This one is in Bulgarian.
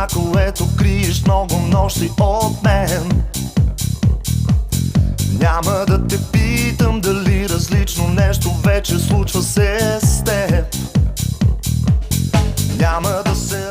това, което криеш много нощи от мен. Няма да те питам дали различно нещо вече случва се с теб. Няма да се